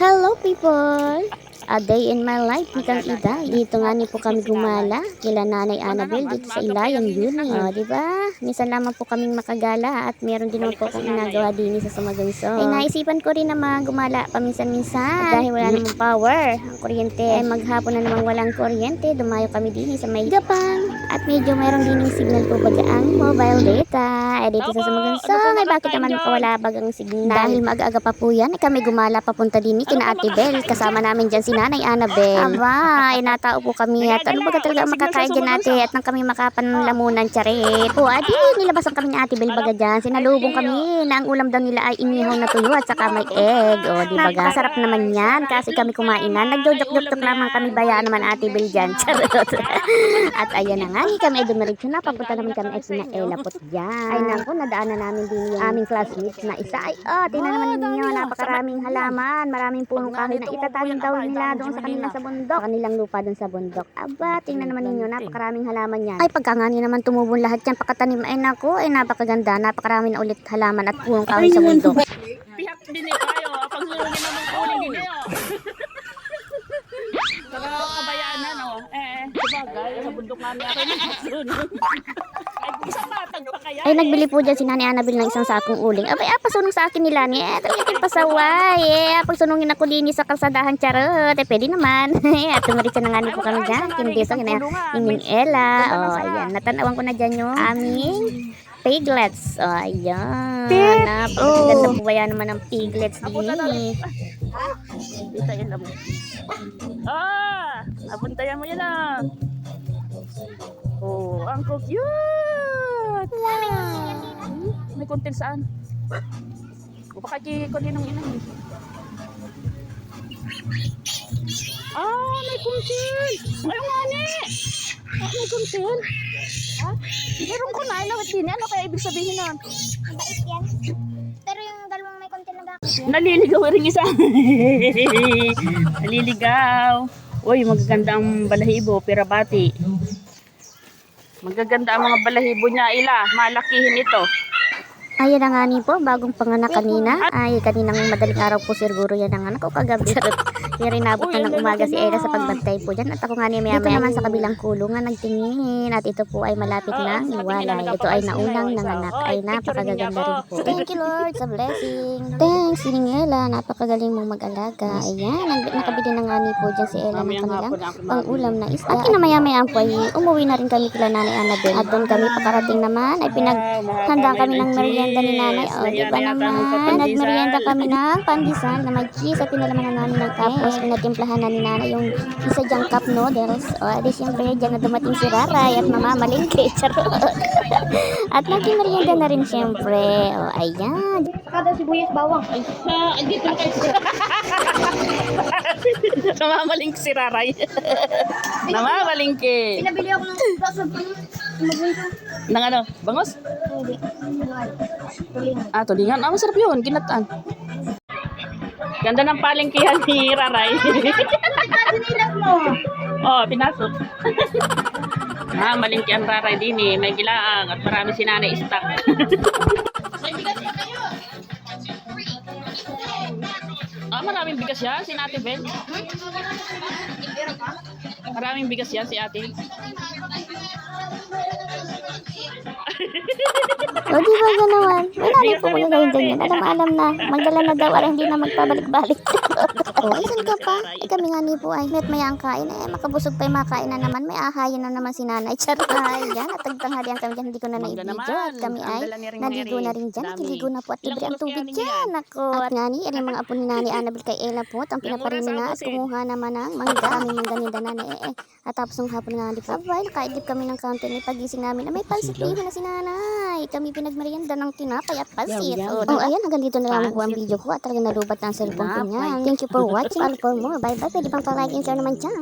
Hello people! A day in my life ni Kang Ida. Dito nga ni po kami gumala kila Nanay Annabel dito sa Ilayang Uni. Diba? Minsan lamang po kaming makagala at meron din naman po akong inagawa din sa Sumagunso. Ay naisipan ko rin naman gumala paminsan-minsan. At dahil wala namang power ang kuryente, ay maghapon na namang walang kuryente, dumayo kami din sa may gapang. At medyo meron din yung signal po baga ang mobile data. Ay dito sa Sumagunso, ay bakit naman makawala bagang signal? Dahil mag-aga pa po yan, ay kami gumala papunta din ni kina Ate Bel. Kasama namin dyan si Nanay Annabel. Aba, ay natao po kami at ano ba talaga makakain dyan ate at nang kami makapanlamunan charit. O adi, nilabasan kami ni Ate Bel baga dyan. Sinalubong kami na ang ulam daw nila ay inihaw na tuyo at saka may egg. O di baga, sarap naman yan kasi kami kumain na. Nagdodok-dok naman kami bayaan naman Ate Bel dyan. Charot. At ayan na nga, kami ay dumiretso na. Papunta naman kami ay sina Ella po dyan. Ay naku, nadaanan namin din yung aming classmates na isa. Ay, tingnan naman ninyo, napakaraming halaman. Maraming punong kahoy na itatagin daw nila doon sa kanila sa bundok. Kanilang lupa doon sa bundok. Aba, tingnan naman ninyo, napakaraming halaman yan. Ay, pagka nga naman tumubon lahat yan, pagkatanim, ay naku, ay napakaganda. Napakarami na ulit halaman at punong kahoy sa bundok. Pihak din eh kayo, pagsulungin naman kuling din eh. Saka kabayaan na no, sabagay, sa bundok namin ako yung nagsunog. Ay, isang matag pa kaya ay nagbili po dyan si Nanay Annabel ng isang sakong uling. Abay, pasunong sa akin nila ni talagang pasaway. Pagsunungin ako din sa kalsadahan charot. Pwede naman. At tumaritsa na nga ni po kami dyan. Hindi sa ining Ella. Ayan, natanawan ko na dyan yung aming piglets. Ayan. Napakaganda po ba yan naman ng piglets din eh. Dito yun lang. Nabuntayan mo yan Oh, ang cute! May kontin saan? Baka kontin ng ina. May kontin! Ay, ngani! May kontin! Meron ko na, inawit din. Ano kaya ibig sabihin nun? Mabait yan. Pero yung dalawang may konti na bakit. Naliligaw rin isa. Naliligaw. Uy, magaganda ang balahibo, pirabati. Magaganda ang mga balahibo niya, Ila. Malakihin ito. Ayan na nga ni po, bagong panganak kanina. Ay, kaninang madaling araw po siguro yan ang anak ko kagabi. Charot. Kaya rin nabot na ng umaga si Ella sa pagbantay po dyan. At ako nga niya dito naman sa kabilang kulungan nagtingin. At ito po ay malapit ng iwalay. Ito ay naunang nanganak. Ay napakagaganda rin po. Thank you Lord sa blessing. Thanks, sining Ella. Napakagaling mong mag-alaga. Ayan, nakabili na nga ni po dyan si Ella ng kanilang pang-ulam na isda. At kinamaya-mayaan po ay umuwi na rin kami kila Nanay Annabel. At doon kami pakarating naman ay pinaghandaan kami ng merienda ni Nanay. Di ba naman? Nagmerienda kami ng pandesal na may cheese at pinalaman na namin ng tapos pinatimplahan na ni Nanay yung isa dyang cup noodles. Di siyempre dyan na dumating si Raray at mamamalingke. Charot. At naging merienda na rin siyempre. Ayan. Saka daw sibuyas bawang. Dito na kayo. Namamalingke si Raray. Namamalingke. Pinabili ako ng baso pa ng magbunso. Nang ano? Bangos? Hindi. Tulingan. Tulingan. Masarap yun. Ginataan. Ganda ng palengkehan ni Raray. Sinilas mo. Pinasok. Malingki ang Raray din eh. May gilaang at marami si Nanay stock. Maraming bigas yan si Ate Bel. Maraming bigas yan si Ate. Di ba ganawan? May nanay po kuya gawin ganyan. Alam na. Magdala na daw. Hindi na magpabalik-balik. Isan ka pa? Kami nga ni po ay met maya ang kain. Makabusog pa yung makain na naman. May ahayin na naman si Nanay. Charot. Yan. At tagtanghalian kami dyan. Hindi ko na na-video. At kami ay naligo na rin dyan. Nakiligo na po at libre ang tubig dyan. Ako. At nga ni, mga apo ni Nanay Annabel kay Ella po. Ang pinaparino na at kumuha naman ng mangga. Aming mangga ni Nanay. At tapos ng hapon nga di pa. Abay, nakaidip kami ng counter. Pagising namin na may pansit din na si Nanay. Kami pinagmerienda ng tinapay at pansit. Ayan, hanggang dito na lang po ang video ko at talagang nalubat na ang cellphone ko niya. Thank you for watching. Follow for more. Bye bye. Pwede pang pa-like and share naman dyan.